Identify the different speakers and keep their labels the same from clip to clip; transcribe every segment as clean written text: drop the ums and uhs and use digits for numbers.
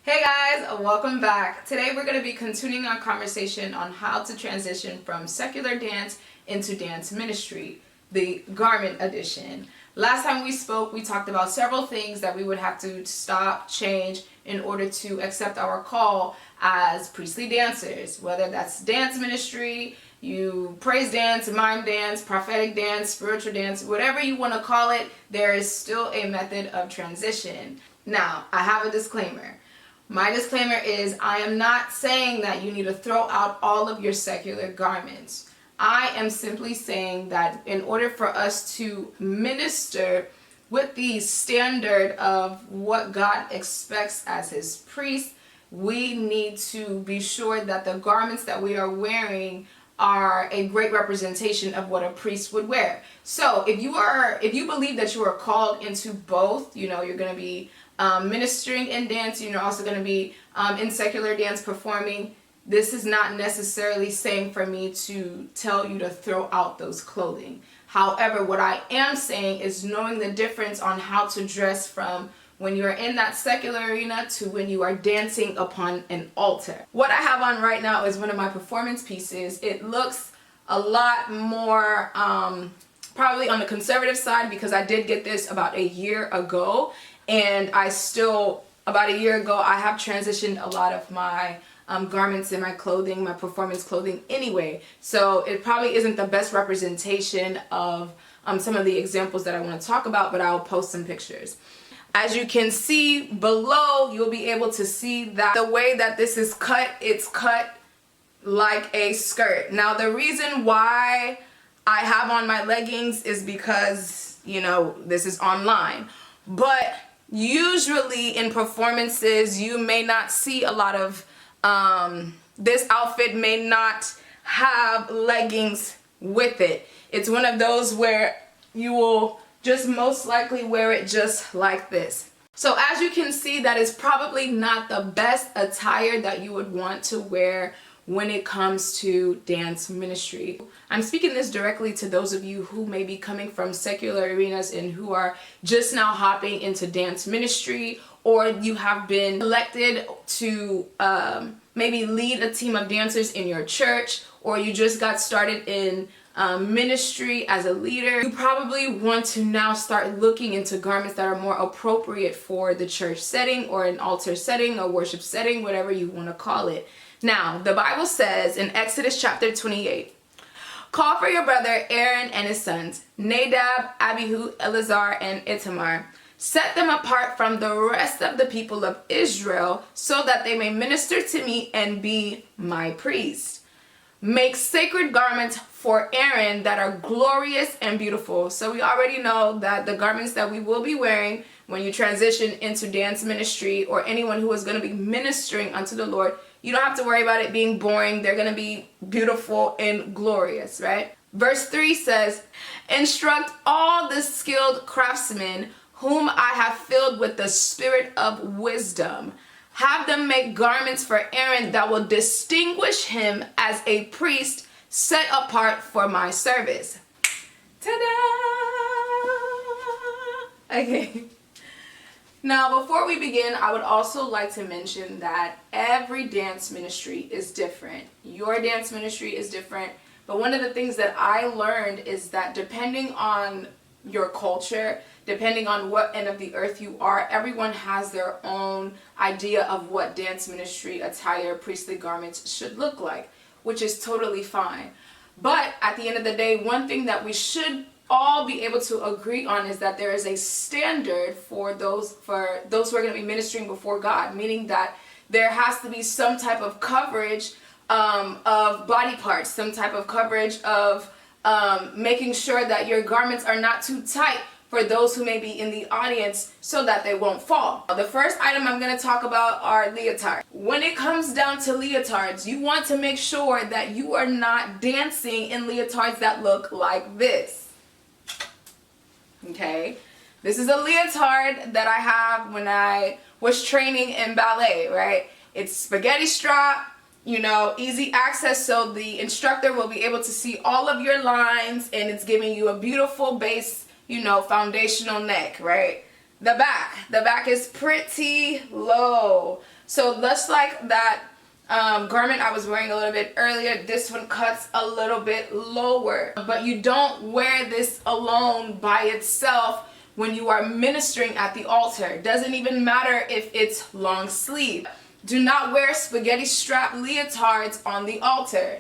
Speaker 1: Hey guys, welcome back. Today we're going to be continuing our conversation on how to transition from secular dance into dance ministry, the garment edition. Last time we spoke, we talked about several things that we would have to stop, change in order to accept our call as priestly dancers, whether that's dance ministry, you praise dance, mime dance, prophetic dance, spiritual dance, whatever you want to call it, there is still a method of transition. Now, I have a disclaimer. My disclaimer is I am not saying that you need to throw out all of your secular garments. I am simply saying that in order for us to minister with the standard of what God expects as his priest, we need to be sure that the garments that we are wearing are a great representation of what a priest would wear. So if you believe that you are called into both, you're going to be ministering in dance, you're also going to be in secular dance performing. This is not necessarily saying for me to tell you to throw out those clothing. However, what I am saying is knowing the difference on how to dress from when you're in that secular arena to when you are dancing upon an altar. What I have on right now is one of my performance pieces. It looks a lot more probably on the conservative side because I did get this about a year ago, and about a year ago, I have transitioned a lot of my garments and my clothing, my performance clothing anyway. So it probably isn't the best representation of some of the examples that I want to talk about, but I'll post some pictures. As you can see below, you'll be able to see that the way that this is cut, it's cut like a skirt. Now, the reason why I have on my leggings is because, this is online. But usually in performances, you may not see a lot of, this outfit may not have leggings with it. It's one of those where you will just most likely wear it just like this. So as you can see, that is probably not the best attire that you would want to wear when it comes to dance ministry. I'm speaking this directly to those of you who may be coming from secular arenas and who are just now hopping into dance ministry, or you have been elected to maybe lead a team of dancers in your church, or you just got started in ministry as a leader. You probably want to now start looking into garments that are more appropriate for the church setting or an altar setting, a worship setting, whatever you want to call it. Now, the Bible says in Exodus chapter 28, "Call for your brother Aaron and his sons, Nadab, Abihu, Eleazar, and Ithamar. Set them apart from the rest of the people of Israel so that they may minister to me and be my priest. Make sacred garments for Aaron that are glorious and beautiful." So we already know that the garments that we will be wearing when you transition into dance ministry, or anyone who is going to be ministering unto the Lord, you don't have to worry about it being boring. They're going to be beautiful and glorious, right? Verse 3 says, "Instruct all the skilled craftsmen whom I have filled with the spirit of wisdom. Have them make garments for Aaron that will distinguish him as a priest set apart for my service." Ta-da! Okay. Now, before we begin, I would also like to mention that every dance ministry is different. Your dance ministry is different. But one of the things that I learned is that depending on your culture, depending on what end of the earth you are, everyone has their own idea of what dance ministry attire, priestly garments should look like, which is totally fine. But at the end of the day, one thing that we should all be able to agree on is that there is a standard for those who are going to be ministering before God, meaning that there has to be some type of coverage of body parts, some type of coverage of making sure that your garments are not too tight for those who may be in the audience so that they won't fall. The first item I'm going to talk about are leotards. When it comes down to leotards, you want to make sure that you are not dancing in leotards that look like this. Okay? This is a leotard that I have when I was training in ballet, right? It's spaghetti strap, easy access, so the instructor will be able to see all of your lines, and it's giving you a beautiful base, foundational neck, right? The back is pretty low. So just like that garment I was wearing a little bit earlier, this one cuts a little bit lower. But you don't wear this alone by itself when you are ministering at the altar. It doesn't even matter if it's long sleeve. Do not wear spaghetti strap leotards on the altar.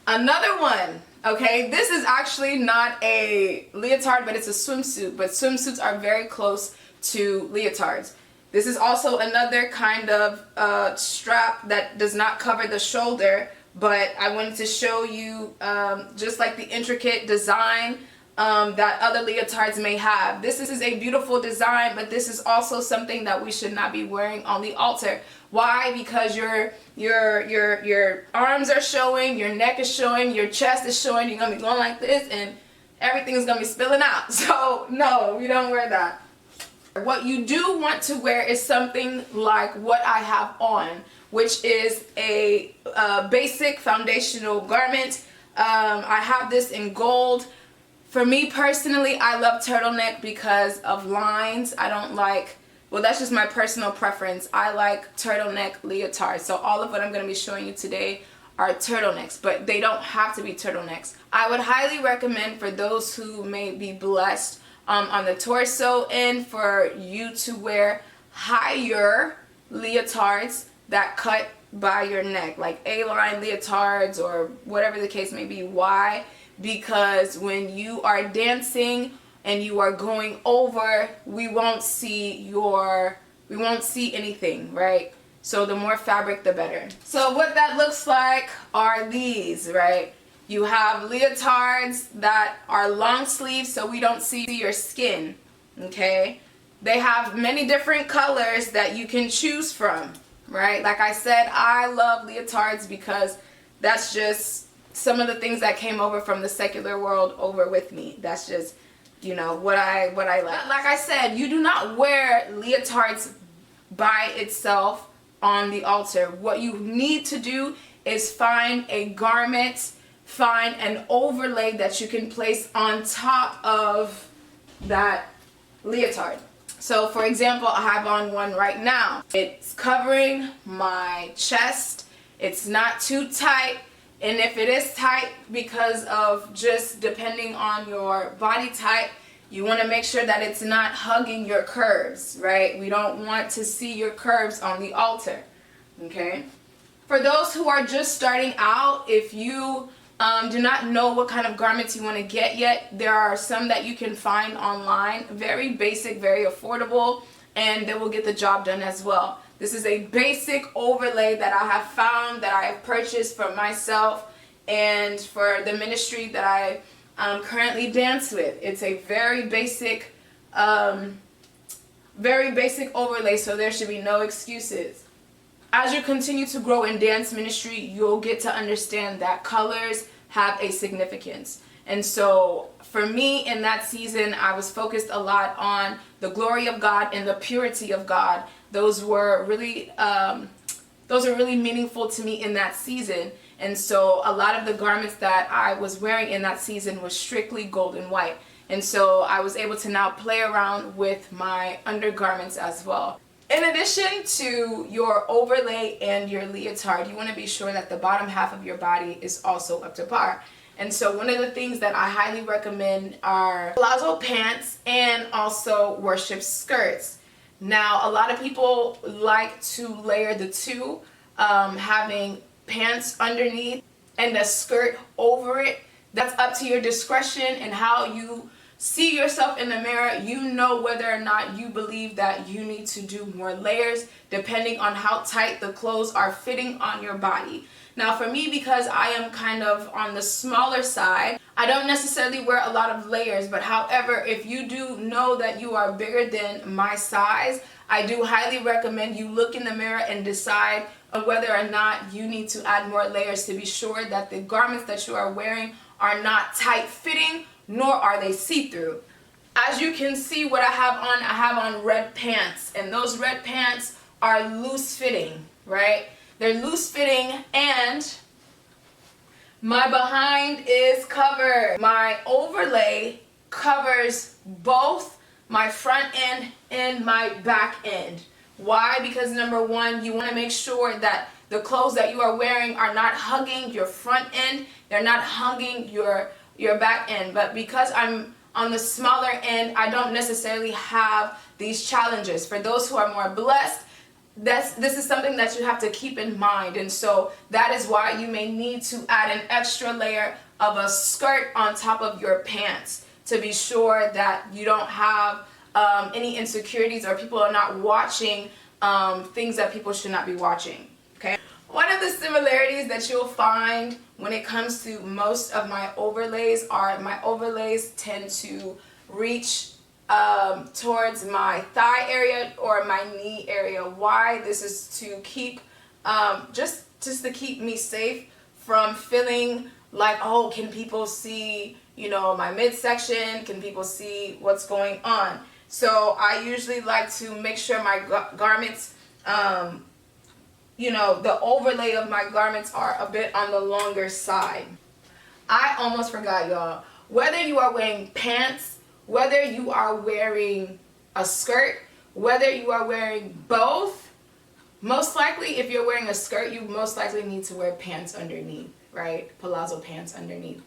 Speaker 1: Another one, okay, this is actually not a leotard, but it's a swimsuit. But swimsuits are very close to leotards. This is also another kind of strap that does not cover the shoulder, but I wanted to show you just like the intricate design that other leotards may have. This is a beautiful design, but this is also something that we should not be wearing on the altar. Why? Because your arms are showing, your neck is showing, your chest is showing, you're gonna be going like this and everything is gonna be spilling out. So no, we don't wear that. What you do want to wear is something like what I have on, which is a basic foundational garment. I have this in gold. For me personally, I love turtleneck because of lines. I don't like, well, that's just my personal preference. I like turtleneck leotards. So all of what I'm going to be showing you today are turtlenecks, but they don't have to be turtlenecks. I would highly recommend for those who may be blessed on the torso and for you to wear higher leotards that cut by your neck, like A-line leotards or whatever the case may be. Why? Because when you are dancing and you are going over, we won't see anything, right? So the more fabric, the better. So what that looks like are these, right? You have leotards that are long sleeves so we don't see your skin, okay? They have many different colors that you can choose from, right? Like I said, I love leotards because that's just some of the things that came over from the secular world over with me. That's just, you know, what I like. Like I said, you do not wear leotards by itself on the altar. What you need to do is find a garment, find an overlay that you can place on top of that leotard. So for example, I have on one right now. It's covering my chest. It's not too tight. And if it is tight, because of just depending on your body type, you want to make sure that it's not hugging your curves, right? We don't want to see your curves on the altar, okay? For those who are just starting out, if you do not know what kind of garments you want to get yet, there are some that you can find online. Very basic, very affordable, and they will get the job done as well. This is a basic overlay that I have found, that I have purchased for myself and for the ministry that I currently dance with. It's a very basic overlay, so there should be no excuses. As you continue to grow in dance ministry, you'll get to understand that colors have a significance. And so for me in that season, I was focused a lot on the glory of God and the purity of God. Those were really meaningful to me in that season. And so a lot of the garments that I was wearing in that season was strictly gold and white. And so I was able to now play around with my undergarments as well. In addition to your overlay and your leotard, you want to be sure that the bottom half of your body is also up to par. And so one of the things that I highly recommend are palazzo pants and also worship skirts. Now, a lot of people like to layer the two, having pants underneath and a skirt over it. That's up to your discretion and how you see yourself in the mirror. You know whether or not you believe that you need to do more layers depending on how tight the clothes are fitting on your body. Now for me, because I am kind of on the smaller side, I don't necessarily wear a lot of layers, but however, if you do know that you are bigger than my size, I do highly recommend you look in the mirror and decide whether or not you need to add more layers to be sure that the garments that you are wearing are not tight fitting, nor are they see-through. As you can see what I have on red pants, and those red pants are loose fitting, right? They're loose fitting and my behind is covered. My overlay covers both my front end and my back end, Why? Because number one, you want to make sure that the clothes that you are wearing are not hugging your front end, they're not hugging your back end. But because I'm on the smaller end, I don't necessarily have these challenges. For those who are more blessed, this is something that you have to keep in mind. And so that is why you may need to add an extra layer of a skirt on top of your pants to be sure that you don't have any insecurities, or people are not watching things that people should not be watching. Okay. One of the similarities that you'll find when it comes to most of my overlays are my overlays tend to reach towards my thigh area or my knee area. Why? This is to keep just to keep me safe from feeling like, oh, can people see, you know, my midsection? Can people see what's going on? So I usually like to make sure my garments, you know, the overlay of my garments are a bit on the longer side. I almost forgot, y'all. Whether you are wearing pants, whether you are wearing a skirt, whether you are wearing both, most likely if you're wearing a skirt, you most likely need to wear pants underneath, right? Palazzo pants underneath.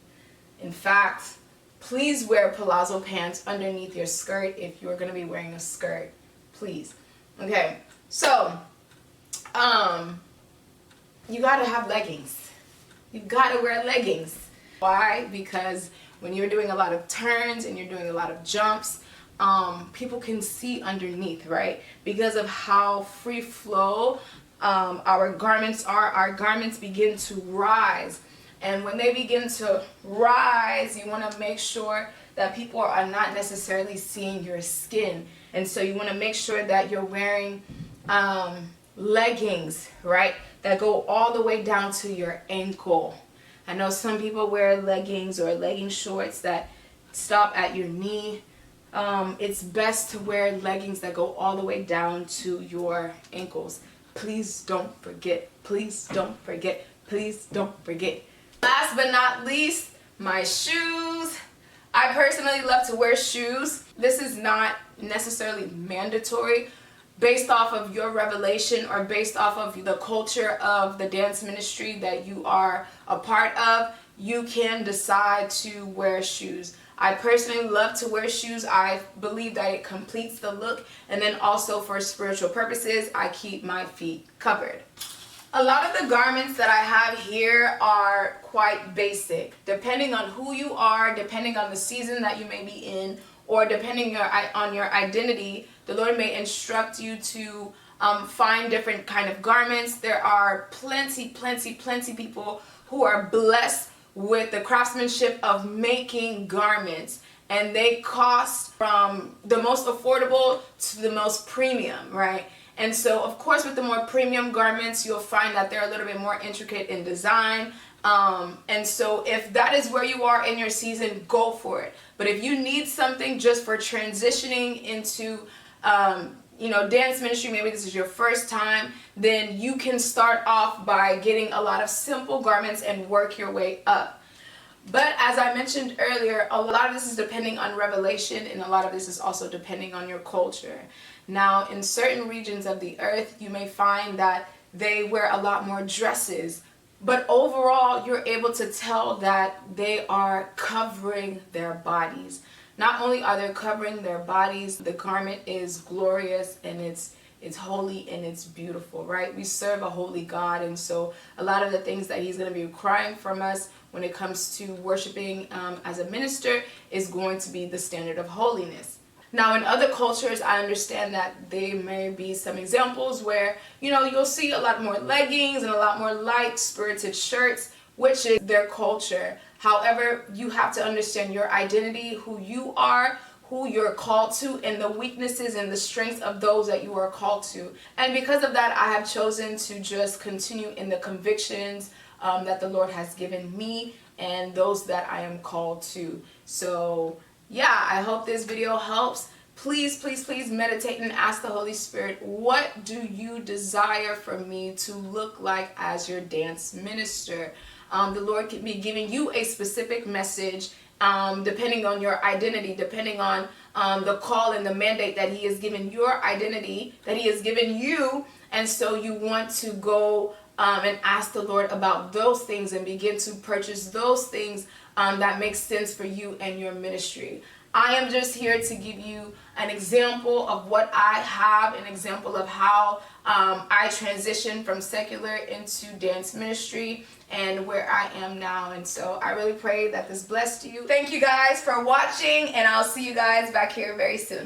Speaker 1: In fact, please wear palazzo pants underneath your skirt if you're going to be wearing a skirt. Please. Okay, so you got to have leggings. You got to wear leggings. Why? Because when you're doing a lot of turns and you're doing a lot of jumps, people can see underneath, right? Because of how free flow our garments are, our garments begin to rise. And when they begin to rise, you want to make sure that people are not necessarily seeing your skin. And so you want to make sure that you're wearing leggings, right, that go all the way down to your ankle. I know some people wear leggings or legging shorts that stop at your knee. It's best to wear leggings that go all the way down to your ankles. Please don't forget. Please don't forget. Please don't forget. Last but not least, my shoes. I personally love to wear shoes. This is not necessarily mandatory. Based off of your revelation or based off of the culture of the dance ministry that you are a part of, you can decide to wear shoes. I personally love to wear shoes. I believe that it completes the look, and then also for spiritual purposes, I keep my feet covered. A lot of the garments that I have here are quite basic. Depending on who you are, depending on the season that you may be in, or depending on your identity, the Lord may instruct you to find different kind of garments. There are plenty people who are blessed with the craftsmanship of making garments, and they cost from the most affordable to the most premium, right? And so, of course, with the more premium garments, you'll find that they're a little bit more intricate in design. And so if that is where you are in your season, go for it. But if you need something just for transitioning into, you know, dance ministry, maybe this is your first time, then you can start off by getting a lot of simple garments and work your way up. But as I mentioned earlier, a lot of this is depending on revelation, and a lot of this is also depending on your culture. Now, in certain regions of the earth, you may find that they wear a lot more dresses. But overall, you're able to tell that they are covering their bodies. Not only are they covering their bodies, the garment is glorious and it's holy and it's beautiful, right? We serve a holy God, and so a lot of the things that He's going to be requiring from us when it comes to worshiping as a minister is going to be the standard of holiness. Now, in other cultures, I understand that there may be some examples where, you know, you'll see a lot more leggings and a lot more light spirited shirts, which is their culture. However, you have to understand your identity, who you are, who you're called to, and the weaknesses and the strengths of those that you are called to. And because of that, I have chosen to just continue in the convictions that the Lord has given me and those that I am called to. So yeah, I hope this video helps. Please meditate and ask the Holy Spirit, what do you desire for me to look like as your dance minister? The Lord could be giving you a specific message, depending on your identity, depending on the call and the mandate that he has given your identity, that he has given you. And so you want to go and ask the Lord about those things and begin to purchase those things that make sense for you and your ministry. I am just here to give you an example of what I have, an example of how I transitioned from secular into dance ministry and where I am now. And so I really pray that this blessed you. Thank you guys for watching, and I'll see you guys back here very soon.